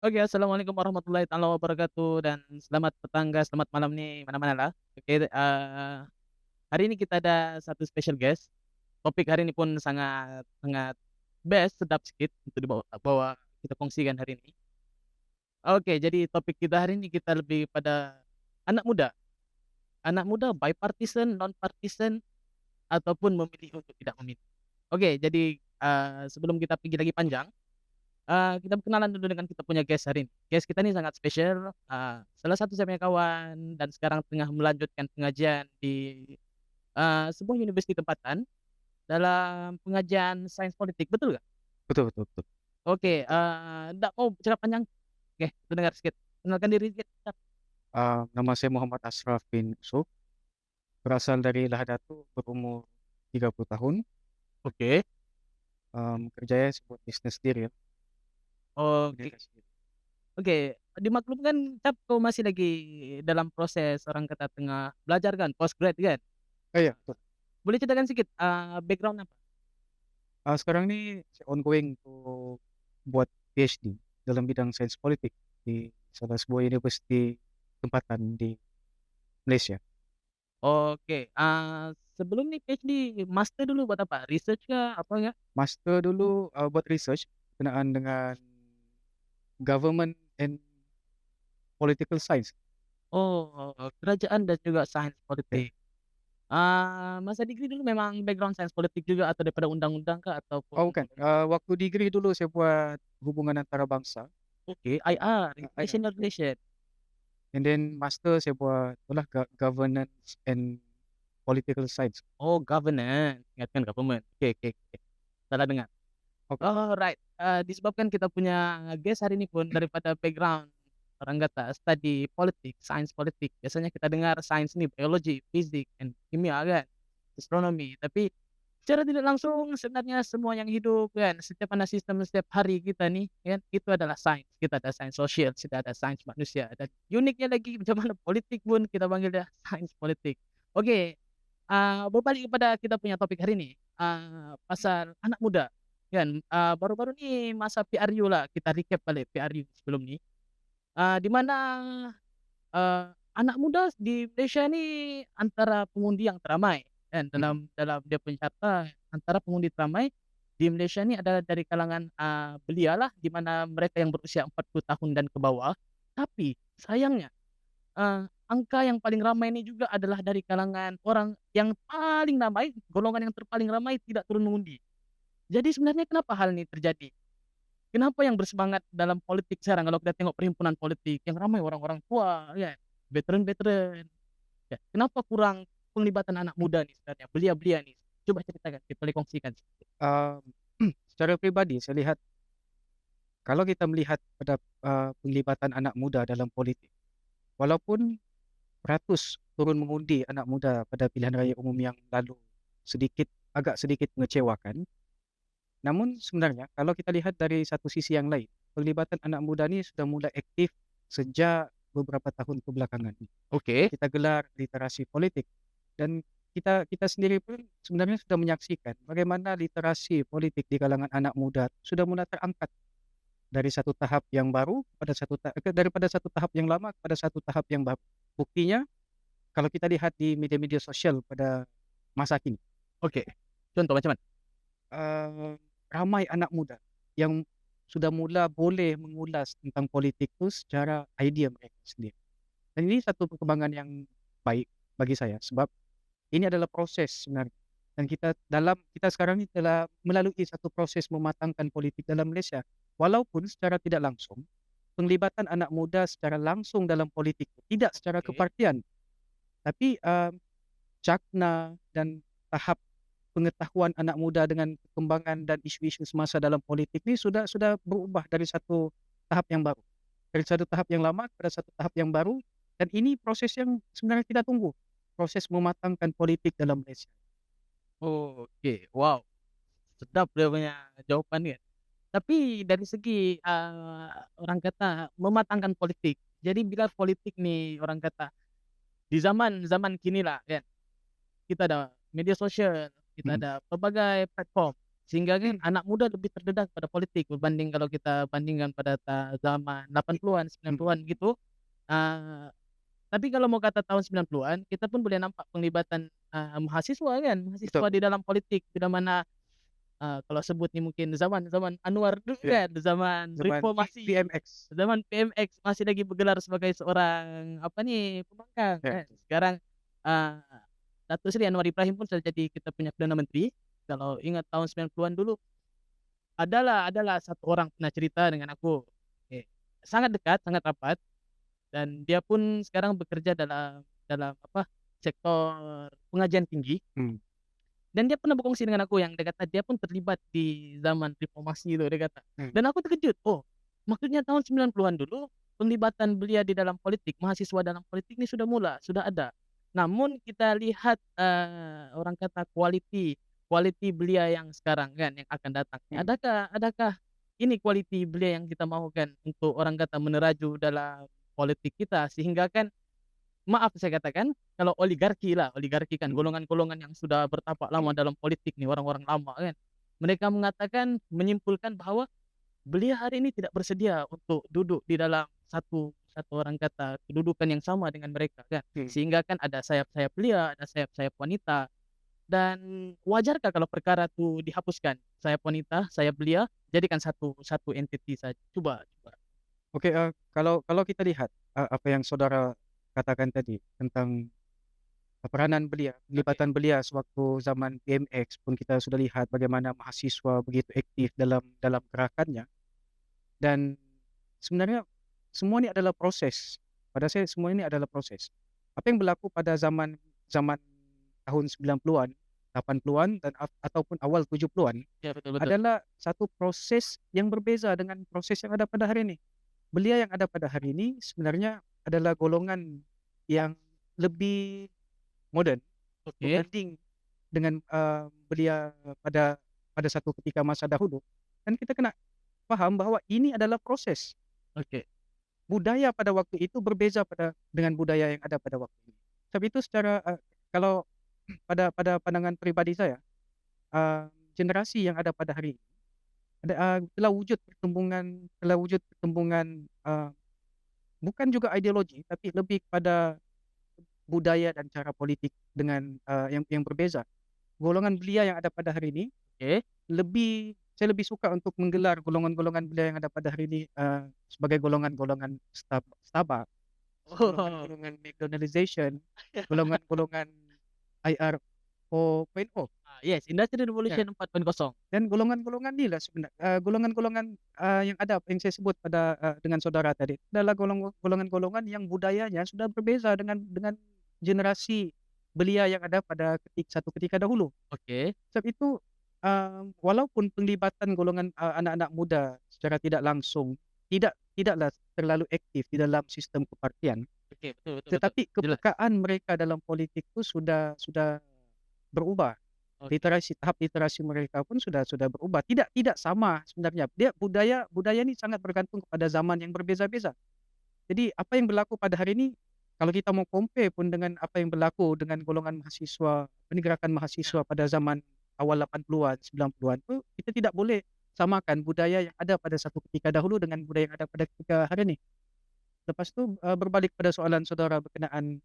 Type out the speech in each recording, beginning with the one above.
Oke, assalamualaikum warahmatullahi taala wabarakatuh dan selamat petang guys, selamat malam nih mana-mana lah. Oke, hari ini kita ada satu special guest. Topik hari ini pun sangat sangat best, sedap sedikit untuk dibawa bawa kita kongsikan hari ini. Oke, jadi topik kita hari ini kita lebih pada anak muda. Anak muda bipartisan, non-partisan, ataupun memilih untuk tidak memilih. Oke, jadi, sebelum kita pergi lagi panjang, kita berkenalan dulu dengan kita punya guest hari ini. Guest kita ini sangat spesial, salah satu saya punya kawan dan sekarang tengah melanjutkan pengajian di, sebuah universiti tempatan dalam pengajian sains politik, betul nggak? Betul betul betul. Oke, nggak mau bicara panjang, oke, dengar sedikit, kenalkan diri sedikit. Nama saya Muhammad Ashraf bin Yusuf, berasal dari Lahadatu, berumur 30 tahun, Oke, kerjanya sebuah bisnis diri ya, oke, pendidikan sendiri. oke, dimaklumkan Cap kau masih lagi dalam proses orang kata tengah belajar kan, postgrad kan? Iya betul. Boleh ceritakan sedikit, background apa? Sekarang ini saya ongoing untuk buat PhD dalam bidang sains politik di salah sebuah universiti tempatan di Malaysia. Oke, sebelum nih PhD, master dulu buat apa? Research kah? Apa enggak? Master dulu, buat research berkenaan dengan government and political science. Oh, kerajaan dan juga sains Ya. politik. Masa degree dulu memang background sains politik juga atau daripada undang-undang kah ataupun Oh bukan, waktu degree dulu saya buat hubungan antarabangsa, oke, IR, IR. International Relation. And then master saya buat itulah governance and political science. Oh, governance, ingatkan government. Oke, oke, oke. Salah dengar. Oke. Alright, disebabkan kita punya guest hari ini pun daripada background orang kata study politik, sains politik. Biasanya kita dengar sains ini biologi, fisik, and kimia kan, astronomi. Tapi secara tidak langsung sebenarnya semua yang hidup kan, setiap mana sistem setiap hari kita nih kan, itu adalah sains. Kita ada sains sosial, kita ada sains manusia, dan uniknya lagi macam mana politik pun kita panggil dia sains politik. Oke, berbalik kepada kita punya topik hari ini, pasal anak muda. Kan, baru-baru ni masa PRU lah, kita recap balik PRU sebelum ni, di mana, anak muda di Malaysia ni antara pengundi yang teramai kan, Mhm. dalam dalam dia punya carta antara pengundi teramai di Malaysia ni adalah dari kalangan, belia lah, di mana mereka yang berusia 40 tahun dan ke bawah. Tapi sayangnya, angka yang paling ramai ini juga adalah dari kalangan orang yang paling ramai, golongan yang terpaling ramai tidak turun mengundi. Jadi sebenarnya kenapa hal ini terjadi? Kenapa yang bersemangat dalam politik sekarang kalau kita tengok perhimpunan politik yang ramai orang-orang tua ya, veteran-veteran, ya, kenapa kurang penglibatan anak muda nih sebenarnya, belia-belia nih? Coba ceritakan, kita boleh kongsikan sedikit. Eee, secara pribadi saya lihat kalau kita melihat pada, penglibatan anak muda dalam politik, walaupun beratus turun mengundi anak muda pada pilihan raya umum yang lalu agak sedikit mengecewakan, namun sebenarnya kalau kita lihat dari satu sisi yang lain, penglibatan anak muda ni sudah mulai aktif sejak beberapa tahun kebelakangan ini. Oke, Kita gelar literasi politik. Dan kita kita sendiri pun sebenarnya sudah menyaksikan bagaimana literasi politik di kalangan anak muda sudah mulai terangkat dari satu tahap yang baru daripada satu tahap yang lama kepada satu tahap yang baru. Buktinya kalau kita lihat di media-media sosial pada masa kini, oke. Contoh macam mana? eee, ramai anak muda yang sudah mula boleh mengulas tentang politik itu secara idea mereka sendiri. Dan ini satu perkembangan yang baik bagi saya sebab ini adalah proses sebenarnya dan kita sekarang ini telah melalui satu proses mematangkan politik dalam Malaysia. Walaupun secara tidak langsung, penglibatan anak muda secara langsung dalam politik, tidak secara Oke. kepartian, tapi, cakna dan tahap pengetahuan anak muda dengan perkembangan dan isu-isu semasa dalam politik ni sudah berubah dari satu tahap yang baru. Dari satu tahap yang lama kepada satu tahap yang baru dan ini proses yang sebenarnya kita tunggu, proses mematangkan politik dalam Malaysia. Oke, wow, sedap dia punya jawaban kan. Tapi dari segi, orang kata mematangkan politik, jadi bila politik nih orang kata di zaman zaman kini lah kan, kita ada media sosial, kita Mhm, ada berbagai platform. Sehingga kan anak muda lebih terdedah pada politik berbanding kalau kita bandingkan pada zaman 80-an, 90-an gitu. Eee, tapi kalau mau kata tahun 90-an, kita pun boleh nampak penglibatan, mahasiswa kan, mahasiswa Betul. di dalam politik, bila mana, kalau sebut nih mungkin zaman zaman Anwar dulu Ya, kan, zaman zaman reformasi, BMX. zaman PMX masih lagi bergelar sebagai seorang apa nih, pembangkang Ya, kan. Sekarang, eee, Datuk Seri Anwar Ibrahim pun sudah jadi kita punya Perdana Menteri. Kalau ingat tahun 90-an dulu, adalah satu orang pernah cerita dengan aku, sangat dekat, sangat rapat, dan dia pun sekarang bekerja dalam dalam apa, sektor pengajian tinggi. mmm, Dan dia pernah berkongsi dengan aku yang dia kata dia pun terlibat di zaman reformasi itu, dia kata. mmm, Dan aku terkejut, oh, maksudnya tahun 90-an dulu penglibatan belia di dalam politik, mahasiswa dalam politik ini sudah ada. Namun kita lihat, orang kata quality belia yang sekarang kan, yang akan datang. mhm. Adakah adakah ini quality belia yang kita mau kan untuk orang kata meneraju dalam politik kita, sehingga kan maaf saya katakan, kalau oligarki kan golongan-golongan yang sudah bertapak lama dalam politik nih, orang-orang lama kan. Mereka mengatakan, menyimpulkan bahwa beliau hari ini tidak bersedia untuk duduk di dalam satu satu orang kata kedudukan yang sama dengan mereka kan. Mhm. Sehingga kan ada sayap-sayap belia, ada sayap-sayap wanita, dan wajarkah kalau perkara itu dihapuskan? Sayap wanita, sayap belia, jadikan satu satu entiti saja. Coba coba. Oke, kalau kita lihat, apa yang saudara katakan tadi tentang peranan belia, Oke. penglibatan belia sewaktu zaman BMX pun kita sudah lihat bagaimana mahasiswa begitu aktif dalam dalam gerakannya dan sebenarnya semua ini adalah proses. Pada saya semua ini adalah proses. Apa yang berlaku pada zaman zaman tahun 90-an, 80-an dan ataupun awal 70-an Ya, betul betul. adalah satu proses yang berbeza dengan proses yang ada pada hari ini. Belia yang ada pada hari ini sebenarnya adalah golongan yang lebih modern Oke berbanding dengan, belia pada pada satu ketika masa dahulu dan kita kena paham bahwa ini adalah proses. oke. Budaya pada waktu itu berbeza dengan budaya yang ada pada waktu ini. Sebab itu secara, kalau pada pandangan pribadi saya, eee, generasi yang ada pada hari ini ada, telah wujud perkembangan, bukan juga ideologi tapi lebih kepada budaya dan cara politik dengan, yang berbeza. Golongan belia yang ada pada hari ini Oke. saya lebih suka untuk menggelar golongan-golongan belia yang ada pada hari ini, sebagai golongan-golongan Starbucks, Oh, golongan-golongan McDonaldization, golongan-golongan IR 4.0, yes, Industry ya. Revolution 4.0. Dan golongan-golongan inilah golongan-golongan, yang saya sebut dengan saudara tadi, adalah golongan-golongan yang budayanya sudah berbeza dengan generasi belia yang ada pada satu ketika dahulu. Oke Sebab itu, walaupun penglibatan golongan, anak-anak muda secara tidak langsung tidaklah terlalu aktif di dalam sistem kepartian, oke, betul betul betul. tetapi Jelas. kepekaan mereka dalam politik itu sudah berubah. Oke Tahap literasi mereka pun sudah berubah. Tidak sama sebenarnya. Budaya budaya ini sangat bergantung kepada zaman yang berbeza-beza. Jadi apa yang berlaku pada hari ini, kalau kita mau compare pun dengan apa yang berlaku dengan golongan mahasiswa, gerakan ya. mahasiswa pada zaman awal 80-an, 90-an itu, kita tidak boleh samakan budaya yang ada pada satu ketika dahulu dengan budaya yang ada pada ketika hari ini. Lepas itu, berbalik pada soalan saudara berkenaan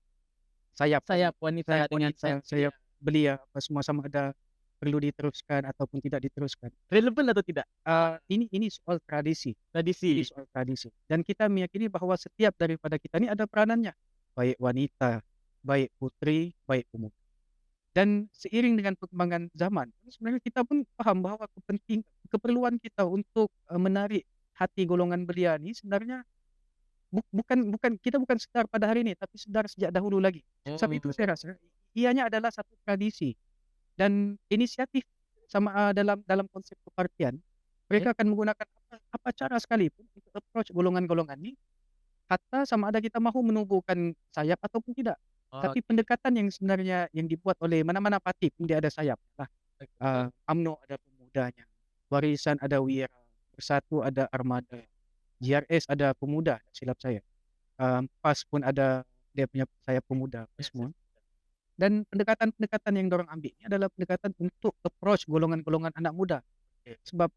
Sayap wanita sayap dengan sayap wanita, pria. sayap belia, apa semua sama ada perlu diteruskan ataupun tidak diteruskan. Relevan atau tidak? Ini soal tradisi. Ini Tradisi. soal tradisi dan kita meyakini bahwa setiap daripada kita ini ada peranannya, baik wanita, baik putri, baik pemuda. Dan seiring dengan perkembangan zaman, sebenarnya kita pun paham bahwa keperluan kita untuk, menarik hati golongan belia ini sebenarnya bukan sekedar pada hari ini, tapi sudah sejak dahulu lagi. Sebab itu Oh, saya rasa ianya adalah satu tradisi dan inisiatif sama, dalam dalam konsep kepartian, oke mereka akan menggunakan apa cara sekalipun untuk approach golongan-golongan ini, hatta sama ada kita mahu menubuhkan sayap ataupun tidak. Tapi oke pendekatan yang sebenarnya yang dibuat oleh mana-mana parti pun dia ada sayap lah, oke. UMNO ada pemudanya, Barisan ada Wira, Bersatu ada Armada, JRS ada Pemuda tak silap saya, PAS pun ada dia punya sayap pemuda apa Ya, semua. Dan pendekatan-pendekatan yang dorang ambil ini adalah pendekatan untuk approach golongan-golongan anak muda. Sebab,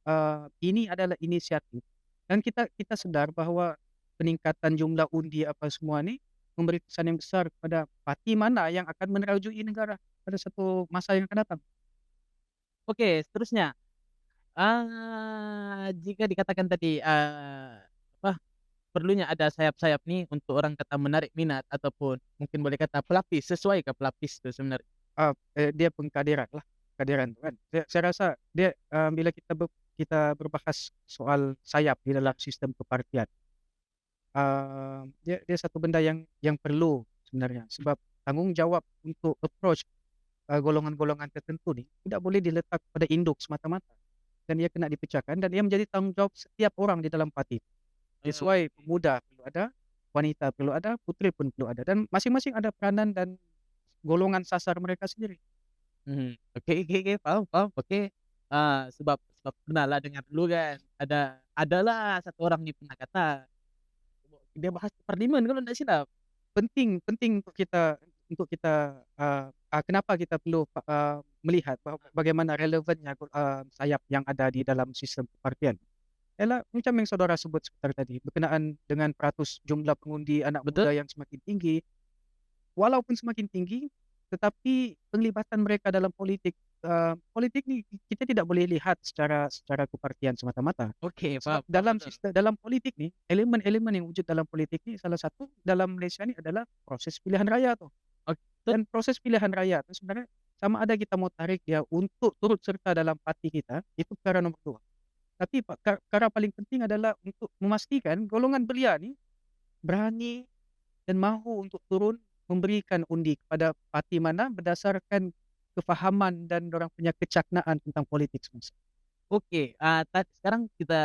ini adalah inisiatif dan kita kita sedar bahwa peningkatan jumlah undi apa semua ni memberi kesan yang besar kepada parti mana yang akan menerajui negara pada satu masa yang akan datang. Oke, seterusnya, jika dikatakan tadi, apa, perlunya ada sayap-sayap nih untuk orang kata menarik minat ataupun mungkin boleh kata pelapis, sesuai ke pelapis itu sebenarnya? Dia pengkaderanlah, kehadiran tu kan. Saya rasa dia, bila kita berbahas soal sayap di dalam sistem kepartian, dia dia satu benda yang perlu sebenarnya sebab tanggungjawab untuk approach, golongan-golongan tertentu ni tidak boleh diletak pada induk semata-mata dan ia kena dipecahkan dan ia menjadi tanggungjawab setiap orang di dalam parti. That's Oh, why pemuda perlu ada, wanita perlu ada, puteri pun perlu ada dan masing-masing ada peranan dan golongan sasar mereka sendiri. oke oke oke, paham paham, oke. Sebab sebab pernahlah dengar dulu kan, adalah satu orang nih pernah kata, dia bahas parlimen kalau ndak silap. Penting penting untuk kita, kenapa kita perlu melihat bagaimana relevannya sayap yang ada di dalam sistem kepartian. Ialah macam yang saudara sebut sebentar tadi, berkenaan dengan peratus jumlah pengundi anak Betul? muda yang semakin tinggi. Walaupun semakin tinggi, tetapi penglibatan mereka dalam politik, politik ni kita tidak boleh lihat secara kepartian semata-mata. Oke, Sebab paham paham, betul. dalam politik ni, elemen-elemen yang wujud dalam politik ni salah satu dalam Malaysia ni adalah proses pilihan raya tu. Ok Dan proses pilihan raya tu sebenarnya sama ada kita mau tarik dia untuk turut serta dalam parti kita, itu perkara nombor 2. Tapi perkara paling penting adalah untuk memastikan golongan belia ni berani dan mahu untuk turun memberikan undi kepada parti mana berdasarkan kefahaman dan dorang punya kecaknaan tentang politik semasa. oke, sekarang kita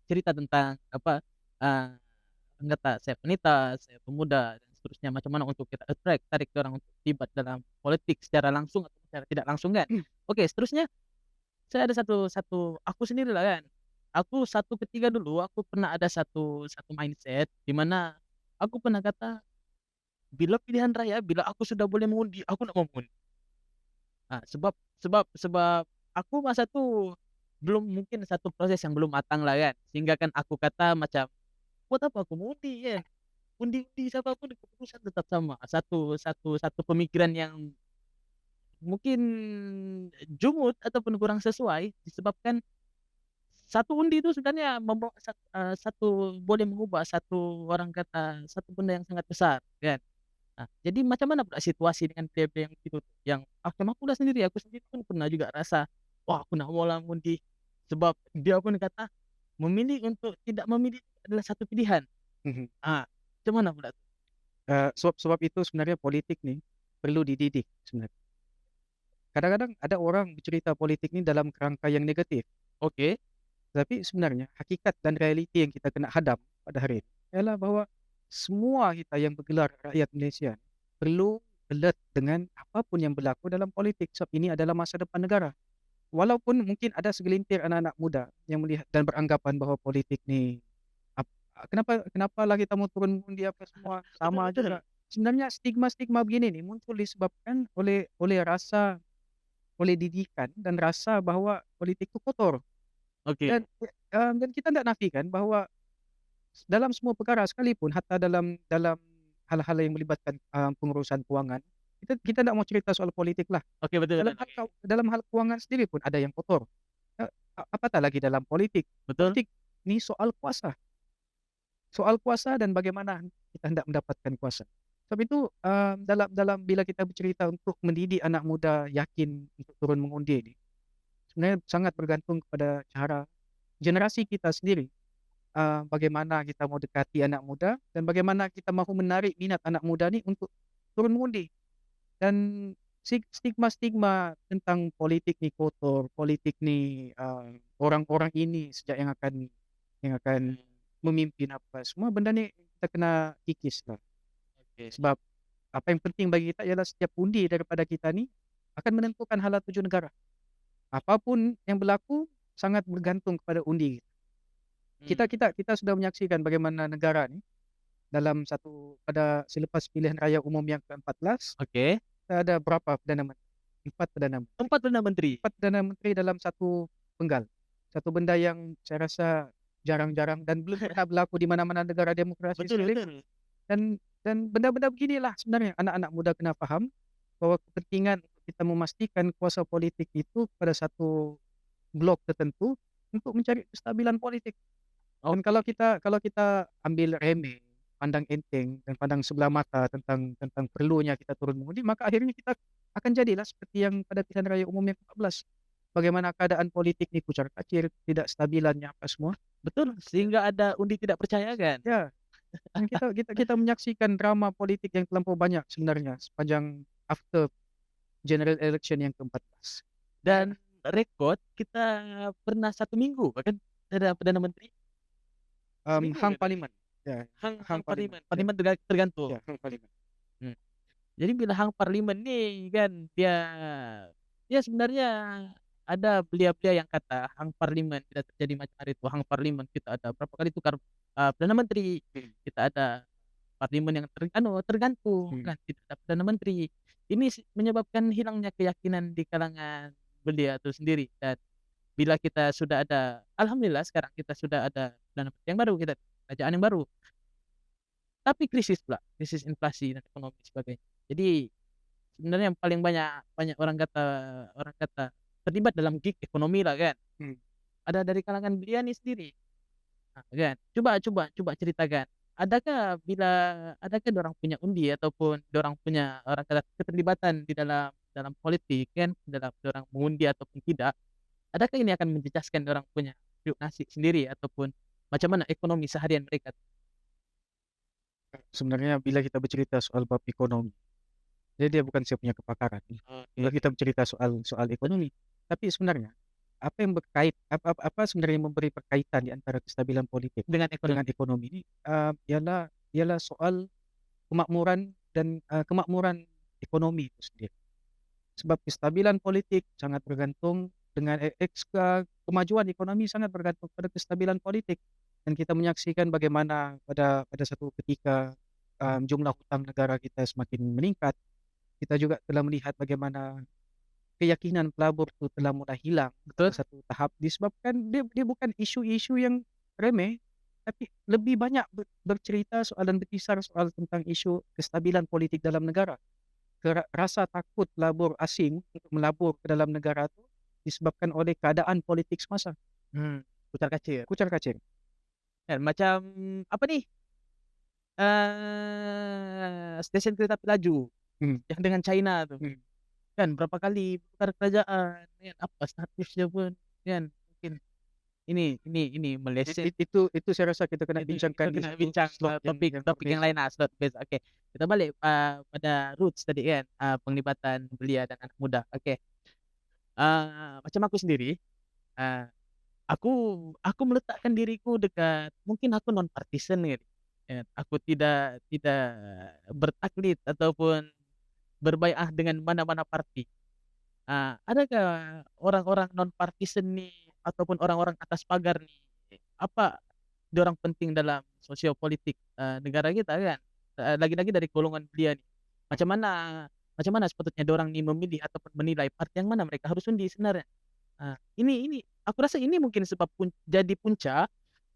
cerita tentang apa, orang kata saya wanita, saya pemuda dan seterusnya, macam mana untuk kita tarik orang untuk terlibat dalam politik secara langsung atau secara tidak langsung kan. Oke, seterusnya saya ada satu satu aku sendirilah kan, aku satu ketika dulu aku pernah ada satu satu mindset di mana aku pernah kata, bila pilihan raya, bila aku sudah boleh mengundi, aku nak mau mengundi. Sebab aku masa tu belum mungkin satu proses yang belum matang lah kan, sehingga kan aku kata macam, "Buat apa aku mengundi kan, undi-undi siapa pun keputusan tetap sama." Satu satu satu pemikiran yang mungkin jumut ataupun kurang sesuai disebabkan satu undi itu sebenarnya membawa satu boleh mengubah satu orang kata, satu benda yang sangat besar kan. Jadi macam mana pula situasi dengan pria-pria yang itu tuh, yang macam aku sendiri pun pernah juga rasa, wah aku nak mula mengundi, sebab dia pun kata, memilih untuk tidak memilih adalah satu pilihan. Mhm. Ah, Macam mana pula tuh? Sebab sebab itu sebenarnya politik ni perlu dididik sebenarnya. Kadang-kadang ada orang bercerita politik ni dalam kerangka yang negatif, Oke, tapi sebenarnya hakikat dan realiti yang kita kena hadam pada hari ini ialah bahawa semua kita yang bergelar rakyat Malaysia perlu alert dengan apa pun yang berlaku dalam politik sebab ini adalah masa depan negara. Walaupun mungkin ada segelintir anak-anak muda yang melihat dan beranggapan bahawa politik ni kenapalah kita mau turun mengundi apa semua betul sama betul. juga. Sebenarnya stigma-stigma begini ni muncul disebabkan oleh didikan dan rasa bahawa politik itu kotor Oke, dan kita tidak nafikan bahawa dalam semua perkara sekalipun hatta dalam hal-hal yang melibatkan, pengurusan kewangan, kita tidak mau cerita soal politik lah. oke, betul betul, oke. Dalam hal kewangan sendiri pun ada yang kotor, apatah lagi dalam politik. Betul, Politik ni soal kuasa dan bagaimana kita hendak mendapatkan kuasa. Sebab itu, dalam dalam bila kita bercerita untuk mendidik anak muda yakin untuk turun mengundi ni, sebenarnya sangat bergantung kepada cara generasi kita sendiri, bagaimana kita mau dekati anak muda dan bagaimana kita mahu menarik minat anak muda ni untuk turun mengundi. Dan stigma-stigma tentang politik ni kotor, politik ni, orang-orang ini sejak yang akan memimpin apa semua benda ni kita kena kikislah. oke. Sebab apa yang penting bagi kita ialah setiap undi daripada kita ni akan menentukan hala tuju negara. Apa pun yang berlaku sangat bergantung kepada undi. Kita Mmm, kita kita sudah menyaksikan bagaimana negara ni pada selepas pilihan raya umum yang ke-14, oke. kita ada berapa perdana menteri? 4 perdana menteri. 4 perdana menteri? 4 perdana menteri dalam satu penggal. Satu benda yang saya rasa jarang-jarang dan belum pernah berlaku di mana-mana negara demokrasi Betul sekali. betul. Dan benda-benda beginilah sebenarnya anak-anak muda kena faham bahwa kepentingan untuk kita memastikan kuasa politik itu pada satu blok tertentu untuk mencari kestabilan politik. Dan Oke. kalau kita ambil remeh, pandang enteng dan pandang sebelah mata tentang perlunya kita turun mengundi, maka akhirnya kita akan jadilah seperti yang pada pilihan raya umum yang ke-14. Bagaimana keadaan politik ini kucar-kacir, tidak stabilannya apa semua. Betul, sehingga ada undi tidak percaya kan? Ya, dan kita menyaksikan drama politik yang terlampau banyak sebenarnya sepanjang after general election yang ke-14. Ya, Dan rekod kita pernah 1 minggu bahkan ada Perdana Menteri, seminggu hang gitu. parlimen. Ya, Hang hang hang parlimen. parlimen, Ya, parlimen tergantung. ya, hang parlimen. Mmm, jadi bila hang parlimen nih kan dia ya sebenarnya ada belia-belia yang kata hang parlimen tidak terjadi macam hari itu, hang parlimen kita ada berapa kali tukar, perdana menteri, Hmm, kita ada parlimen yang tergantung hmm. kan tidak ada perdana menteri. Ini menyebabkan hilangnya keyakinan di kalangan belia itu sendiri dan bila kita sudah ada alhamdulillah sekarang kita sudah ada perdana menteri yang baru, kita kerajaan yang baru. Tapi krisis pula, krisis inflasi dan ekonomi sebagainya. Jadi, sebenarnya yang paling banyak banyak orang kata terlibat dalam gig ekonomi lah kan, Hmm. ada dari kalangan beliau ni sendiri, kan. Coba ceritakan, adakah dorang punya undi ataupun dorang punya orang kata keterlibatan di dalam politik kan, dalam dorang mengundi ataupun tidak, adakah ini akan menjejaskan dorang punya periuk nasi sendiri ataupun macam mana ekonomi seharian mereka? Sebenarnya bila kita bercerita soal bab ekonomi, jadi dia bukan saya punya kepakaran. Bila Oke. kita bercerita soal soal ekonomi, tapi sebenarnya apa yang apa sebenarnya yang memberi berkaitan di antara kestabilan politik Dengan dengan ekonomi. ekonomi ini, ialah soal kemakmuran dan, kemakmuran ekonomi itu sendiri. Sebab kestabilan politik sangat bergantung dengan kemajuan ekonomi sangat bergantung pada kestabilan politik. Dan kita menyaksikan bagaimana pada satu ketika, jumlah hutang negara kita semakin meningkat. Kita juga telah melihat bagaimana keyakinan pelabur itu telah mulai hilang pada Betul? satu tahap disebabkan dia bukan isu-isu yang remeh, tapi lebih banyak bercerita soal dan berkisar soal tentang isu kestabilan politik dalam negara. Rasa takut pelabur asing untuk melabur ke dalam negara itu disebabkan oleh keadaan politik semasa, Kucak-kacir. kucar-kacir. Kan macam apa nih, stesen kereta api laju Hmm, yang dengan China tuh, hmm. kan berapa kali bertukar kerajaan, kan apa statusnya pun, kan mungkin ini meleset, Itu saya rasa kita kena itu bincangkan di kena satu bincang, slot topik yang topik yang berbeza. lain lah, slot base. Oke, kita balik, pada roots tadi kan, penglibatan belia dan anak muda. Oke, macam aku sendiri, eee Aku aku meletakkan diriku dekat mungkin aku non partisan gitu, ya. Aku tidak bertaklid ataupun berbaiat dengan mana-mana parti. Adakah orang-orang non partisan nih ataupun orang-orang atas pagar nih, apa dorang penting dalam sosiopolitik, negara kita kan? Lagi-lagi dari golongan belia nih. Macam mana macam mana sepatutnya dorang nih memilih ataupun menilai partai yang mana mereka harus undi sebenarnya? Ini aku rasa ini mungkin sebab jadi punca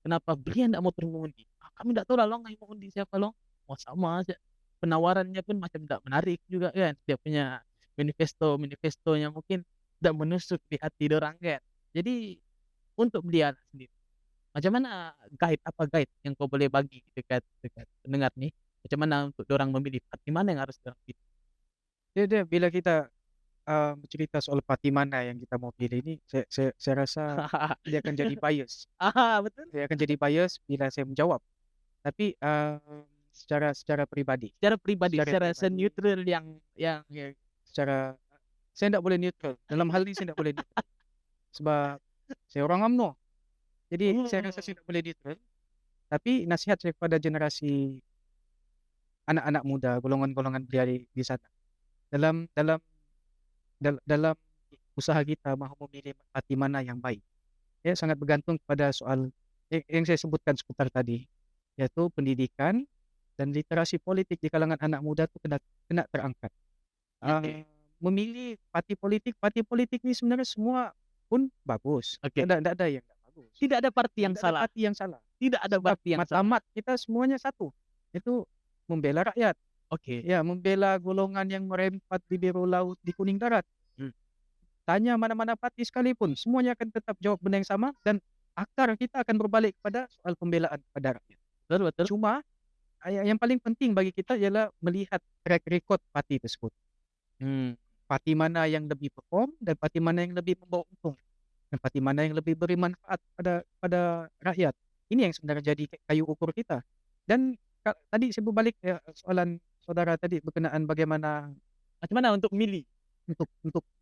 kenapa beliau ndak mau turun mengundi. Kami ndak tahu lah long mau undi siapa long. Oh sama aja, penawarannya pun macam ndak menarik juga kan, dia punya manifestonya mungkin ndak menusuk di hati dorang kan. Jadi untuk beliau sendiri, macam mana guide yang kau boleh bagi dekat dekat pendengar nih, macam mana untuk dorang memilih parti mana yang harus dorang pilih? Dia bila kita, bercerita soal parti mana yang kita mau pilih ini, saya rasa dia akan jadi bias. Betul. Saya akan jadi bias bila saya menjawab. Tapi, secara secara pribadi Secara pribadi, secara secara pribadi, seneutral yang secara saya ndak boleh neutral, dalam hal ini saya ndak boleh neutral, sebab saya orang UMNO. Jadi saya rasa saya ndak boleh neutral, tapi nasihat saya kepada generasi anak-anak muda, golongan-golongan belia di sana, dalam dalam dalam usaha kita mahu memilih parti mana yang baik, ya sangat bergantung kepada soal yang saya sebutkan sebentar tadi, yaitu pendidikan dan literasi politik di kalangan anak muda itu kena kena terangkat. oke. Memilih parti politik ini sebenarnya semua pun bagus. Oke. Nggak ada yang nggak bagus. Tidak ada parti yang Tidak ada salah. parti yang salah. Tidak ada Sebab parti yang salah. matlamat kita semuanya satu, itu membela rakyat. Oke. Ya, membela golongan yang merempat di biru laut, di kuning darat. Hmm. Tanya mana-mana parti sekalipun, semuanya akan tetap jawab benda yang sama dan akar kita akan berbalik kepada soal pembelaan kepada rakyat. Betul betul. Cuma yang paling penting bagi kita ialah melihat track record parti tersebut. Parti mana yang lebih perform dan parti mana yang lebih membawa untung dan parti mana yang lebih beri manfaat pada rakyat. Ini yang sebenarnya jadi kayu ukur kita. Dan tadi saya berbalik soalan saudara tadi berkenaan bagaimana Macam mana untuk memilih?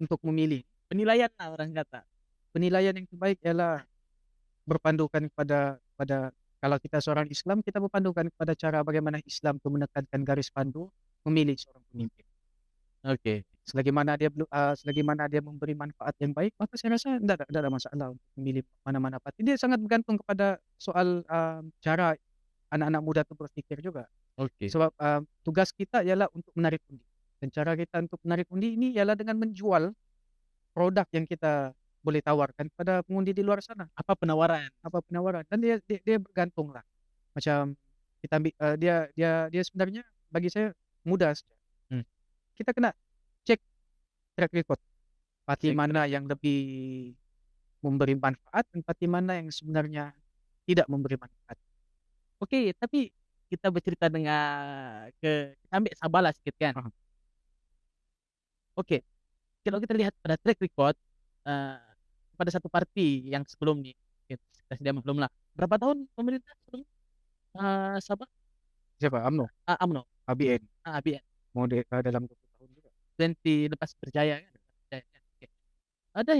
untuk memilih. Penilaian lah orang kata. Penilaian yang terbaik ialah berpandukan kepada kalau kita seorang Islam, kita berpandukan kepada cara bagaimana Islam itu menekankan garis pandu memilih seorang pemimpin. Oke. Selagi mana dia memberi manfaat yang baik, maka saya rasa tidak ada masalah untuk memilih mana-mana parti. Dia sangat bergantung kepada soal cara anak-anak muda itu berpikir juga. Oke. Sebab tugas kita ialah untuk menarik undi. Dan cara kita untuk menarik undi ini ialah dengan menjual produk yang kita boleh tawarkan kepada pengundi di luar sana. Apa penawaran? Dan dia bergantung lah. Macam kita ambil dia sebenarnya bagi saya mudah saja. Kita kena cek track record. Parti mana yang lebih memberi manfaat dan parti mana yang sebenarnya tidak memberi manfaat. Oke, tapi kita bercerita dengan kita ambil Sabah lah sedikit kan. Oke, kalau kita lihat pada track record pada satu parti yang sebelum nih, kita sudah belum lah. Berapa tahun pemerintah sebelum Sabah? Siapa? UMNO, UMNO, ABN. ABN. Mau dalam 20 tahun juga. 20 lepas berjaya kan? Oke. Ada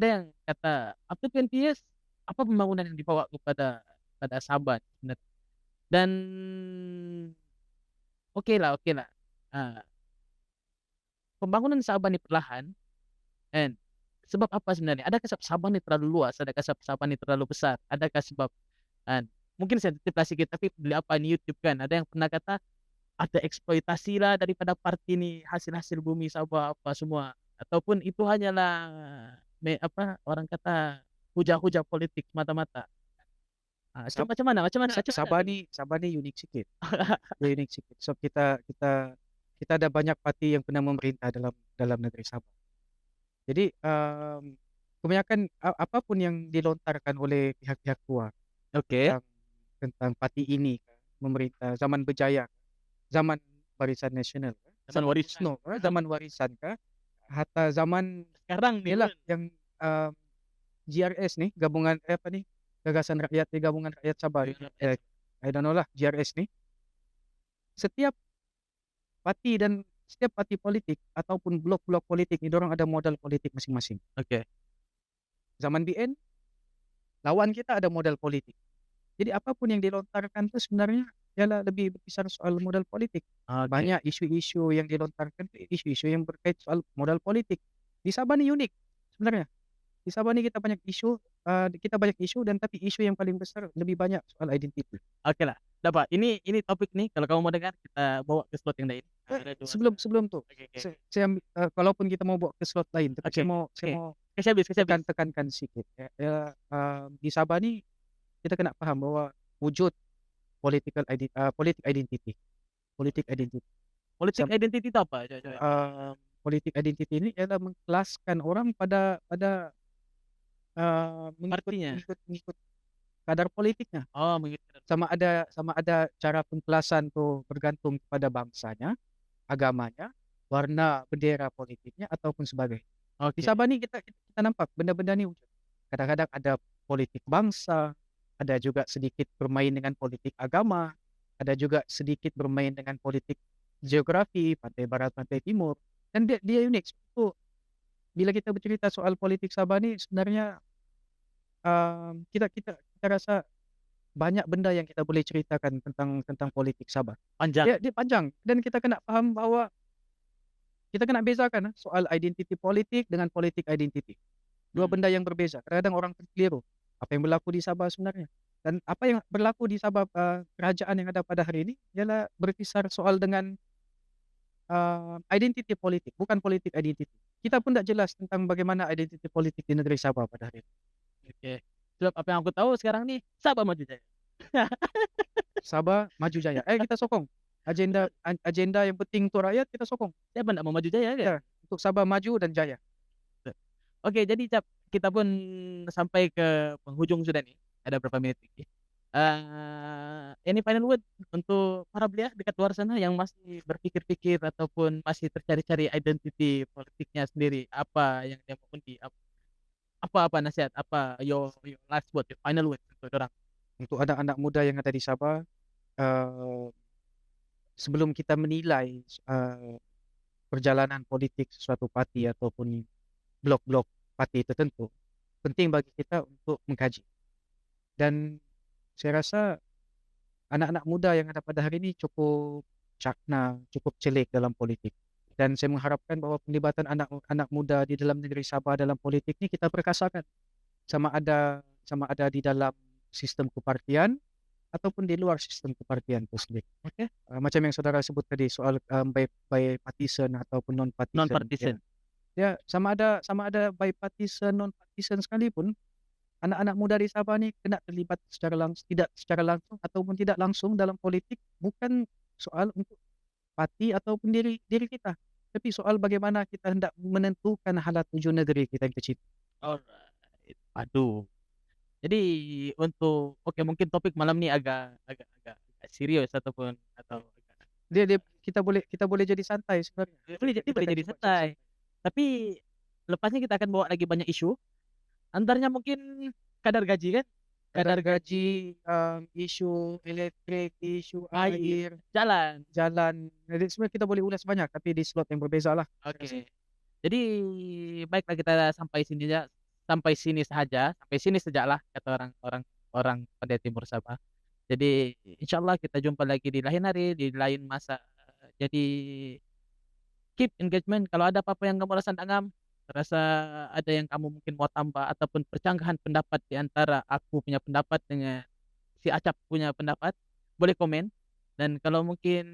yang kata after 20 years apa pembangunan yang dibawa kepada Sabah sebenarnya. Dan oke lah. Pembangunan Sabah ini perlahan, and sebab apa sebenarnya? Adakah sebab Sabah ini terlalu luas? Adakah sebab Sabah ini terlalu besar? Adakah sebab mungkin sensitif lah sedikit, tapi beli apa di YouTube kan, ada yang pernah kata ada eksploitasi lah daripada parti ini, hasil-hasil bumi Sabah apa semua, ataupun itu hanyalah orang kata hujah-hujah politik semata-mata. Macam mana? Sabah ni unik sikit. Dia unik sikit. So kita ada banyak parti yang pernah memerintah dalam negeri Sabah. Jadi kebanyakan apapun yang dilontarkan oleh pihak-pihak luar tentang parti ini memerintah zaman berjaya, zaman Barisan Nasional, zaman warisan kah, hatta zaman sekarang nih lah yang GRS nih, gabungan Gagasan Rakyat di Gabungan Rakyat Sabah. I don't know lah, GRS nih. Setiap parti politik ataupun blok-blok politik ini dorang ada modal politik masing-masing. Oke. Zaman BN lawan kita ada modal politik. Jadi apapun yang dilontarkan itu sebenarnya ialah lebih berkisar soal modal politik. Banyak isu-isu yang dilontarkan isu-isu yang berkait soal modal politik. Di Sabah ni unik sebenarnya. Di Sabah ni kita banyak isu dan tapi isu yang paling besar lebih banyak soal identiti. Oke lah. Dapat. Ini topik nih kalau kamu mau dengar kita bawa ke slot yang lain. Sebelum tuh, saya kalaupun kita mau bawa ke slot lain, tapi saya mau tekankan sedikit. Di Sabah ni kita kena paham bahwa wujud politik identity. Politik identity itu apa? Politik identity ini adalah mengkelaskan orang pada mengikut kadar politiknya. Sama ada cara pengkelasan tuh bergantung kepada bangsanya, agamanya, warna bendera politiknya ataupun sebagainya. Di Sabah ni kita nampak benda-benda ni wujud. Kadang-kadang ada politik bangsa, ada juga sedikit bermain dengan politik agama, ada juga sedikit bermain dengan politik geografi, pantai barat, pantai timur, dan dia unik. So, bila kita bercerita soal politik Sabah ni sebenarnya kita rasa banyak benda yang kita boleh ceritakan tentang politik Sabah. Dia panjang dan kita kena faham bahawa kita kena bezakan soal identiti politik dengan politik identiti. Dua benda yang berbeza. Kadang-kadang orang terkeliru apa yang berlaku di Sabah sebenarnya. Dan apa yang berlaku di Sabah kerajaan yang ada pada hari ini ialah berkisar soal dengan identiti politik, bukan politik identiti. kita pun tidak jelas tentang bagaimana identiti politik di negeri Sabah pada hari ini. Oke. Sebab apa yang aku tahu sekarang nih, Sabah maju jaya. Sabah maju jaya. Kita sokong. Agenda yang penting untuk rakyat kita sokong. Siapa ndak mau maju jaya kan? Ya, untuk Sabah maju dan jaya. Oke, jadi Cap, kita pun sampai ke penghujung sudah nih. Ada berapa menit lagi. Any final word untuk para belia dekat luar sana yang masih berpikir-pikir ataupun masih tercari-cari identiti politiknya sendiri, apa yang dia mau undi, apa nasihat, apa your last word, your final word untuk dorang? Untuk anak-anak muda yang ada di Sabah, eee, sebelum kita menilai perjalanan politik suatu parti ataupun blok-blok parti tertentu, penting bagi kita untuk mengkaji. Dan saya rasa anak-anak muda yang ada pada hari ini cukup cakna, cukup celik dalam politik. Dan saya mengharapkan bahwa pelibatan anak-anak muda di dalam negeri Sabah dalam politik ini kita perkasakan. Sama ada di dalam sistem kepartian ataupun di luar sistem kepartian itu sendiri. Oke, Macam yang saudara sebut tadi soal bipartisan ataupun non-partisan. non-partisan. Ya, sama ada bipartisan, non-partisan sekalipun, anak-anak muda di Sabah ni kena terlibat tidak secara langsung ataupun tidak langsung dalam politik, bukan soal untuk parti ataupun diri kita, tapi soal bagaimana kita hendak menentukan hala tuju negeri kita yang tercinta. Alright. Aduh. Jadi oke, mungkin topik malam ini agak serius ataupun atau agak Kita boleh jadi santai sebenarnya. boleh jadi Coba santai. Tapi lepasnya kita akan bawa lagi banyak isu. Antaranya mungkin kadar gaji kan? kadar gaji, isu elektrik, isu Air, air, jalan. jalan. Jadi sebenarnya kita boleh ulas banyak, tapi di slot yang berbeza lah. Oke. Jadi baiklah kita sampai sini saja, sampai sini sajalah kata orang pada Timur Sabah. Jadi insyaallah kita jumpa lagi di lain hari, di lain masa. Jadi keep engagement, kalau ada apa-apa yang kamu rasa ada yang kamu mungkin mau tambah ataupun percanggahan pendapat di antara aku punya pendapat dengan si Acap punya pendapat, boleh komen. Dan kalau mungkin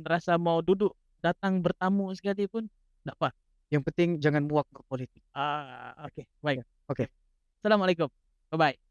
rasa mau duduk, datang bertamu sekalipun, ndak apa. Yang penting jangan muak berpolitik. Oke, baik. Oke. Assalamualaikum. Bye-bye.